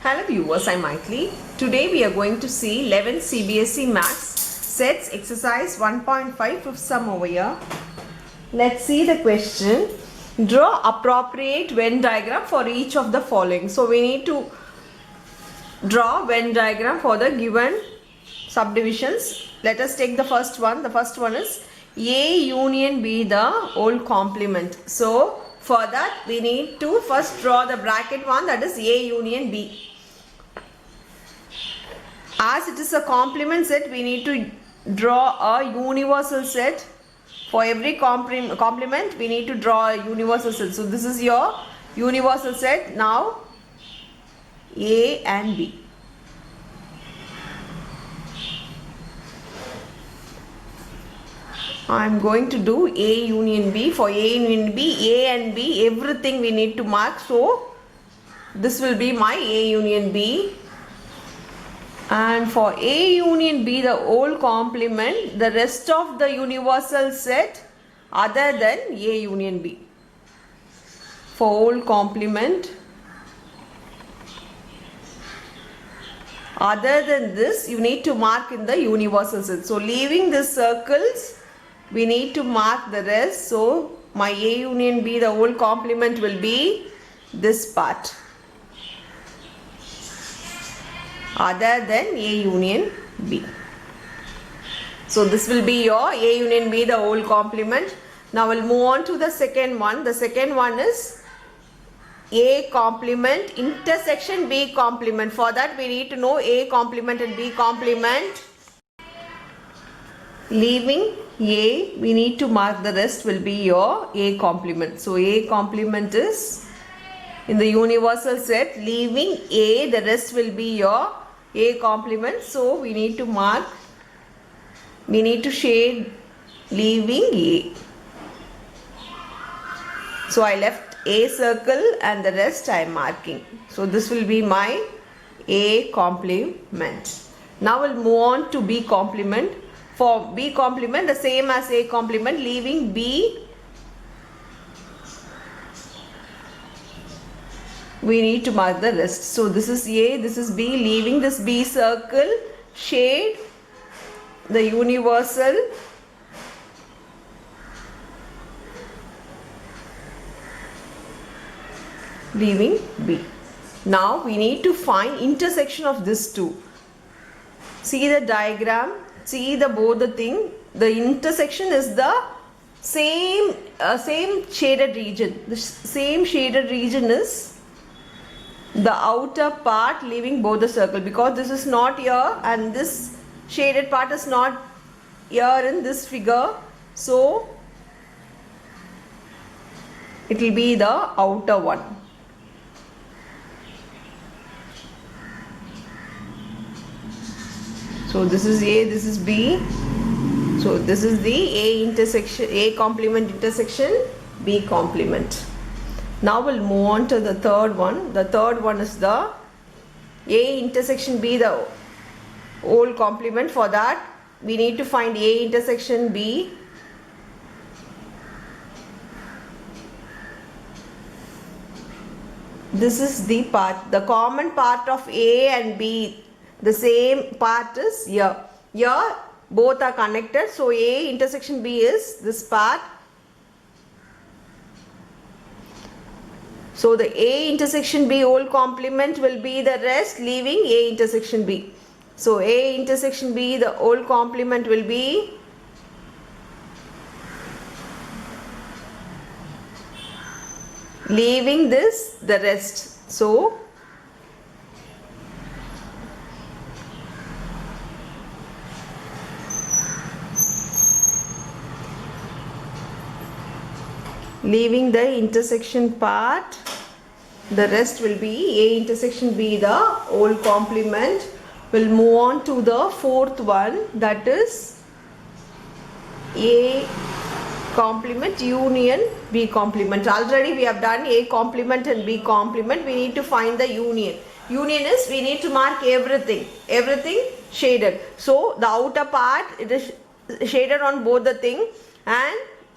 Hello viewers, I'm Maithili. Today we are going to see 11 CBSE Maths sets exercise 1.5 fifth sum over here. Let's see the question. Draw appropriate Venn diagram for each of the following. So we need to draw Venn diagram for the given subdivisions. Let us take the first one. The first one is A union B the whole complement. So for that we need to first draw the bracket one, that is A union B. As it is a complement set, we need to draw a universal set. For every complement, we need to draw a universal set. So this is your universal set. Now A and B. I am going to do A union B. For A union B, A and B, everything we need to mark. So this will be my A union B. And for A union B, the whole complement, the rest of the universal set other than A union B. For whole complement, other than this, you need to mark in the universal set. So leaving the circles, we need to mark the rest. So my A union B, the whole complement will be this part, other than A union B. So this will be your A union B, the whole complement. Now we'll move on to the second one. The second one is A complement intersection B complement. For that we need to know A complement and B complement. Leaving A, we need to mark the rest will be your A complement. So A complement is in the universal set. Leaving A, the rest will be your A complement. So we need to mark, we need to shade leaving A. So I left A circle and the rest I am marking. So this will be my A complement. Now we'll move on to B complement. For B complement, the same as A complement, leaving B, we need to mark the rest. So this is A, this is B. Leaving this B circle, shade the universal, leaving B. Now we need to find intersection of these two. See the diagram, see the both the thing. The intersection is the same shaded region. The same shaded region is the outer part leaving both the circle, because this is not here and this shaded part is not here in this figure. So it will be the outer one. So this is A, this is B. So this is the A intersection, A complement intersection, B complement. Now we'll move on to the third one. The third one is the A intersection B, the whole complement. For that we need to find A intersection B. This is the part, the common part of A and B. The same part is here. Here both are connected. So A intersection B is this part. So the A intersection B whole complement will be the rest, leaving A intersection B. So A intersection B, the whole complement will be leaving this, the rest. So leaving the intersection part, the rest will be A intersection B, the whole complement. We'll move on to the fourth one, that is A complement union B complement. Already we have done A complement and B complement. We need to find the union. Union is we need to mark everything shaded. So the outer part, it is shaded on both the thing, and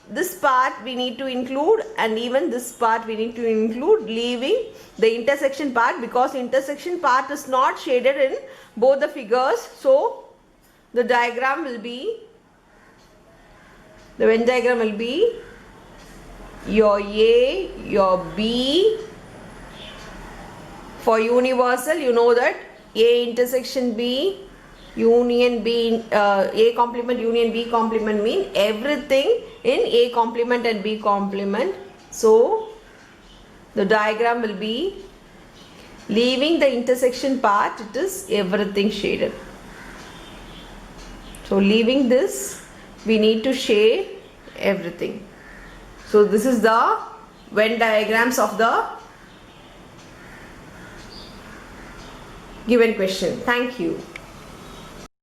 this part we need to include, and even this part we need to include, leaving the intersection part, because intersection part is not shaded in both the figures. So the diagram will be, the Venn diagram will be your A, your B. For universal, you know that A intersection B, union B, A complement union B complement mean everything in A complement and B complement. So the diagram will be, leaving the intersection part, it is everything shaded. So leaving this, we need to shade everything. So this is the Venn diagrams of the given question. Thank you.